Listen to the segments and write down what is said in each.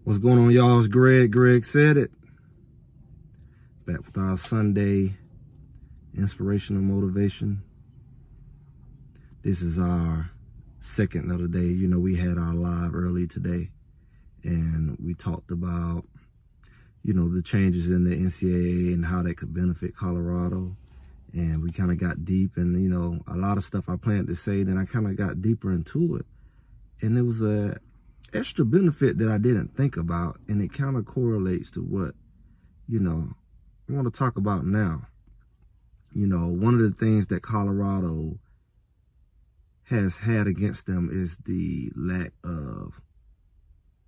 What's going on, y'all? It's Greg. Greg said it. Back with our Sunday inspirational motivation. This is our second of the day. You know, we had our live early today, and we talked about, you know, the changes in the NCAA and how that could benefit Colorado. And we kind of got deep, and, you know, a lot of stuff I planned to say, then I kind of got deeper into it. And it was a extra benefit that I didn't think about, and it kind of correlates to what, you know, I want to talk about now. You know, one of the things that Colorado has had against them is the lack of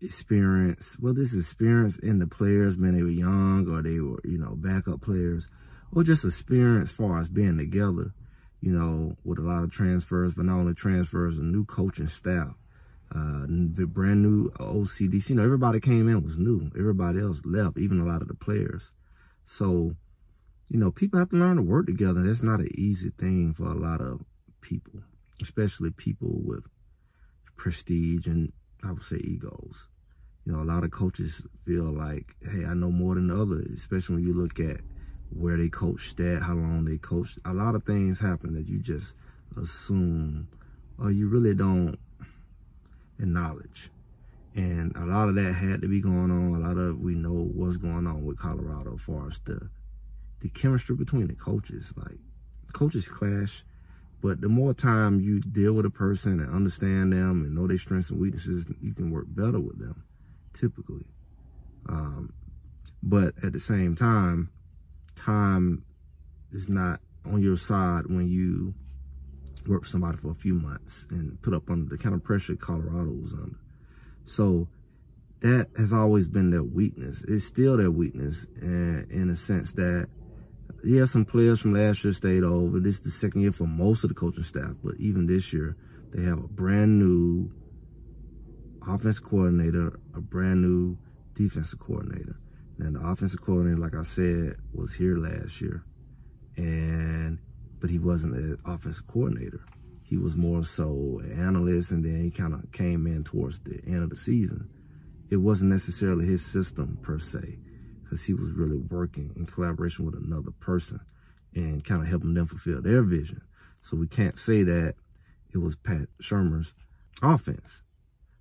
experience. Well, this experience in the players, when they were young or they were, you know, backup players, or just experience as far as being together, you know, with a lot of transfers, but not only transfers, a new coaching staff. The brand new OCDC, you know, everybody came in was new. Everybody else left, even a lot of the players. So, you know, people have to learn to work together. That's not an easy thing for a lot of people, especially people with prestige and, I would say, egos. You know, a lot of coaches feel like, hey, I know more than the others, especially when you look at where they coached at, how long they coached. A lot of things happen that you just assume or you really don't acknowledge. And a lot of that had to be going on. A lot of we know what's going on with Colorado as far as the chemistry between the coaches. Like, coaches clash, but the more time you deal with a person and understand them and know their strengths and weaknesses, you can work better with them, typically. But at the same time is not on your side when you work with somebody for a few months and put up under the kind of pressure Colorado was under. So that has always been their weakness. It's still their weakness, in a sense that, yeah, some players from last year stayed over. This is the second year for most of the coaching staff, but even this year, they have a brand new offensive coordinator, a brand new defensive coordinator. And the offensive coordinator, like I said, was here last year, but he wasn't an offensive coordinator. He was more so an analyst, and then he kind of came in towards the end of the season. It wasn't necessarily his system per se, because he was really working in collaboration with another person and kind of helping them fulfill their vision. So we can't say that it was Pat Shermer's offense.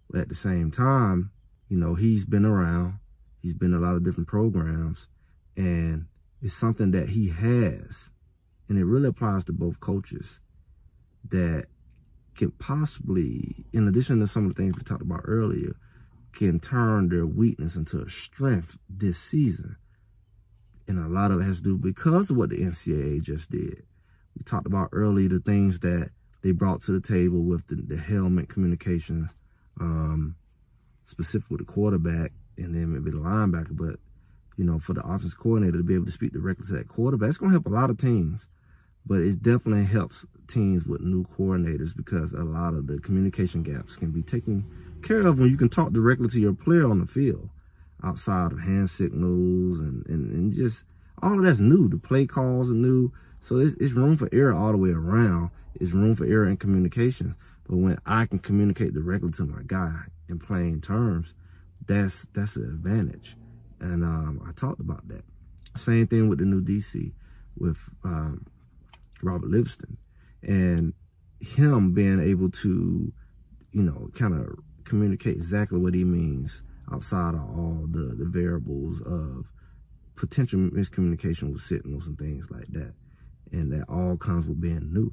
But at the same time, you know, he's been around. He's been in a lot of different programs, and it's something that he has, and it really applies to both coaches, that can possibly, in addition to some of the things we talked about earlier, can turn their weakness into a strength this season. And a lot of it has to do because of what the NCAA just did. We talked about earlier the things that they brought to the table with the helmet communications, specifically with the quarterback, and then maybe the linebacker. But, you know, for the offensive coordinator to be able to speak directly to that quarterback, it's going to help a lot of teams. But it definitely helps teams with new coordinators, because a lot of the communication gaps can be taken care of when you can talk directly to your player on the field, outside of hand signals and just all of that's new. The play calls are new. So it's room for error all the way around. It's room for error in communication. But when I can communicate directly to my guy in plain terms, that's an advantage. And I talked about that. Same thing with the new DC with Robert Livingston, and him being able to, you know, kind of communicate exactly what he means outside of all the variables of potential miscommunication with signals and things like that. And that all comes with being new.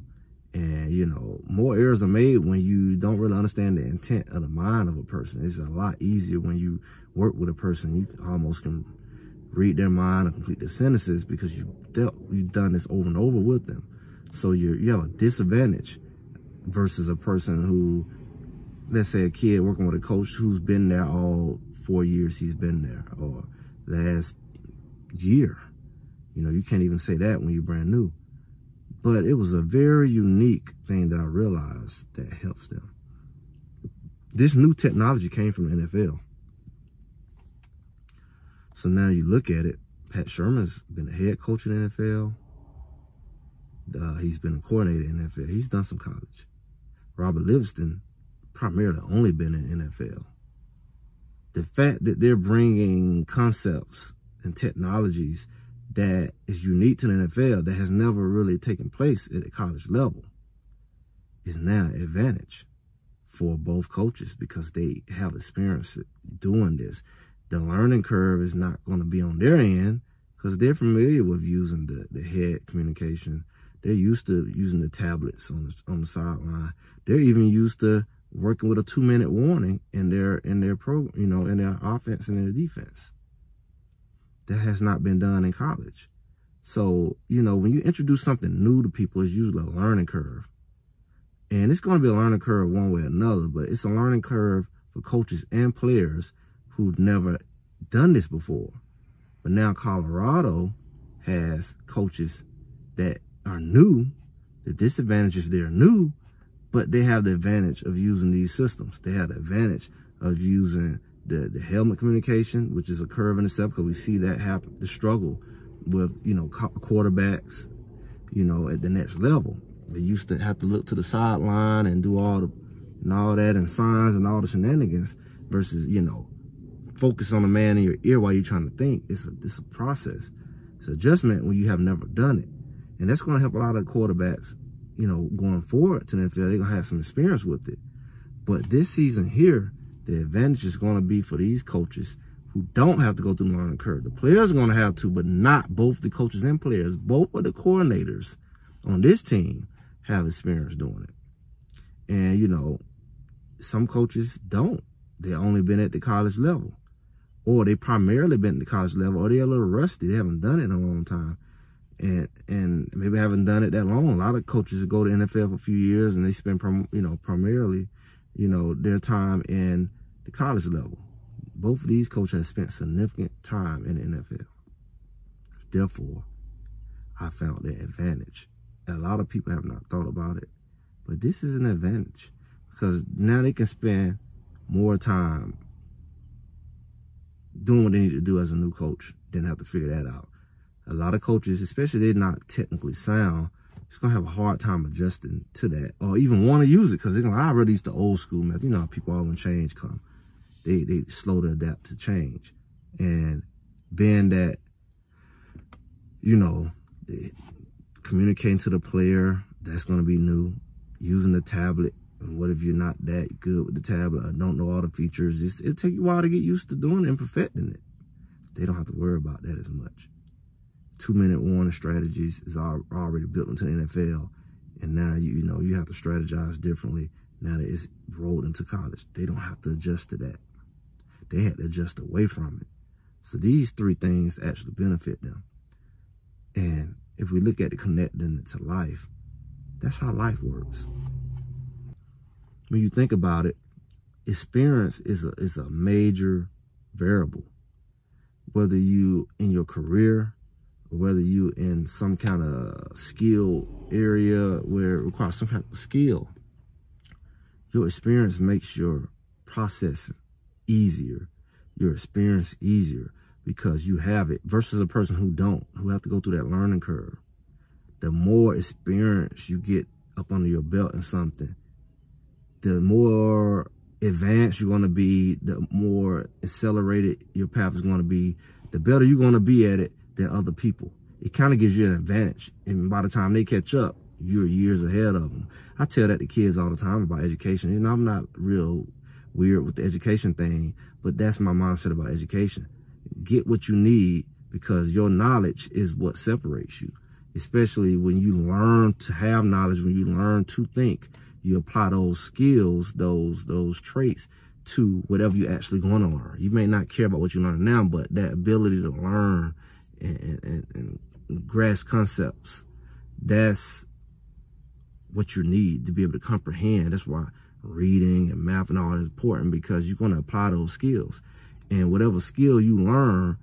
And, you know, more errors are made when you don't really understand the intent of the mind of a person. It's a lot easier when you work with a person. You almost can read their mind and complete their sentences because you've done this over and over with them. So you have a disadvantage versus a person who, let's say a kid working with a coach who's been there all 4 years he's been there, or last year. You know, you can't even say that when you're brand new. But it was a very unique thing that I realized that helps them. This new technology came from the NFL. So now you look at it, Pat Shermer's been a head coach in the NFL. He's been a coordinator in the NFL. He's done some college. Robert Livingston primarily only been in the NFL. the fact that they're bringing concepts and technologies that is unique to the NFL that has never really taken place at the college level is now an advantage for both coaches because they have experience doing this. The learning curve is not going to be on their end because they're familiar with using the head communication. They're used to using the tablets on the sideline. They're even used to working with a 2-minute warning in their in their offense and their defense. That has not been done in college. So, when you introduce something new to people, it's usually a learning curve. And it's going to be a learning curve one way or another, but it's a learning curve for coaches and players who've never done this before. But now Colorado has coaches that are new. The disadvantage is they're new, but they have the advantage of using these systems. They have the advantage of using the helmet communication, which is a curve in itself, because we see that happen, the struggle with, quarterbacks, at the next level. They used to have to look to the sideline and do all that and signs and all the shenanigans versus, focus on the man in your ear while you're trying to think. It's a process. It's adjustment when you have never done it. And that's going to help a lot of quarterbacks, going forward to the NFL. They're going to have some experience with it. But this season here, the advantage is going to be for these coaches who don't have to go through the learning curve. The players are going to have to, but not both the coaches and players. Both of the coordinators on this team have experience doing it. And, some coaches don't. They've only been at the college level. Or they primarily been at the college level, or they're a little rusty. They haven't done it in a long time. And maybe haven't done it that long. A lot of coaches go to NFL for a few years and they spend, primarily, their time in the college level. Both of these coaches have spent significant time in the NFL. Therefore, I found the advantage. A lot of people have not thought about it, but this is an advantage because now they can spend more time doing what they need to do as a new coach than have to figure that out. A lot of coaches, especially they're not technically sound, it's going to have a hard time adjusting to that or even want to use it because they're going to, I'd rather use the old school method. How people all when change come. They slow to adapt to change. And being that, communicating to the player, that's going to be new. Using the tablet. And what if you're not that good with the tablet or don't know all the features? It'll take you a while to get used to doing it and perfecting it. They don't have to worry about that as much. 2-minute warning strategies is already built into the NFL. And now, you have to strategize differently now that it's rolled into college. They don't have to adjust to that. They had to adjust away from it. So these three things actually benefit them. And if we look at it, connecting it to life, that's how life works. When you think about it, experience is a major variable. Whether you in your career, or whether you in some kind of skill area where it requires some kind of skill, your experience makes your process easier, your experience easier because you have it versus a person who have to go through that learning curve. The more experience you get up under your belt in something, the more advanced you're going to be, the more accelerated your path is going to be, the better you're going to be at it than other people. It kind of gives you an advantage. And by the time they catch up, you're years ahead of them. I tell that to kids all the time about education. I'm not real weird with the education thing, but that's my mindset about education. Get what you need because your knowledge is what separates you, especially when you learn to have knowledge, when you learn to think. You apply those skills, those traits to whatever you actually going to learn. You may not care about what you learn now, but that ability to learn and grasp concepts, that's what you need to be able to comprehend. That's why reading and math and all is important because you're going to apply those skills. And whatever skill you learn,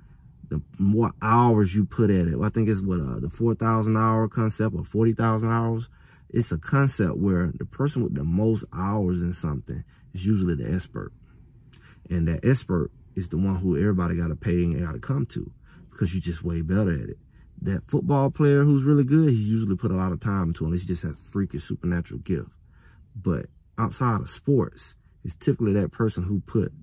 the more hours you put at it. I think it's the 4,000 hour concept or 40,000 hours. It's a concept where the person with the most hours in something is usually the expert. And that expert is the one who everybody got to pay and got to come to because you're just way better at it. That football player who's really good, he usually put a lot of time into it unless he just has freakish supernatural gift. But outside of sports, it's typically that person who put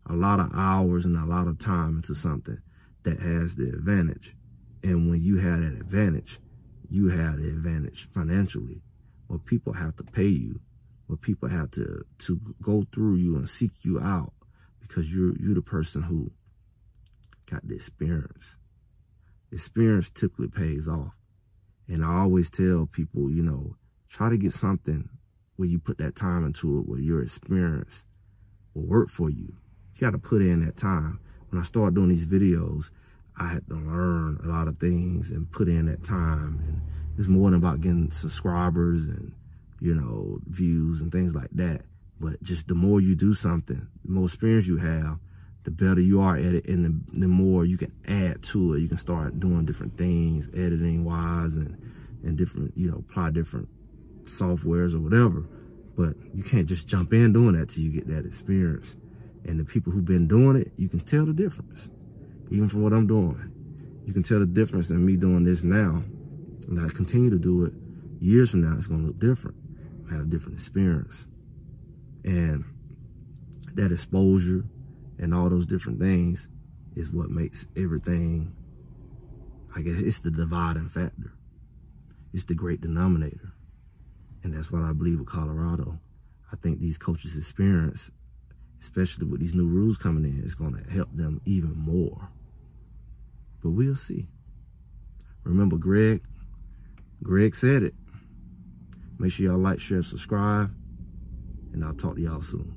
a lot of hours and a lot of time into something that has the advantage. And when you have that advantage, you have the advantage financially. Well, people have to pay you. Well, people have to go through you and seek you out because you're the person who got the experience. Experience typically pays off. And I always tell people, you know, try to get something where you put that time into it, where your experience will work for you. You got to put in that time. When I started doing these videos, I had to learn a lot of things and put in that time. And it's more than about getting subscribers and, you know, views and things like that. But just the more you do something, the more experience you have, the better you are at it, and the more you can add to it. You can start doing different things, editing wise, and different, you know, apply different softwares or whatever. But you can't just jump in doing that till you get that experience. And the people who've been doing it, you can tell the difference. Even from what I'm doing, you can tell the difference in me doing this now, and I continue to do it. Years from now, it's gonna look different. I have a different experience. And that exposure and all those different things is what makes everything, I guess it's the dividing factor. It's the great denominator. And that's what I believe with Colorado. I think these coaches' experience, especially with these new rules coming in, is gonna help them even more. But we'll see. Remember, Greg said it. Make sure y'all like, share, subscribe, and I'll talk to y'all soon.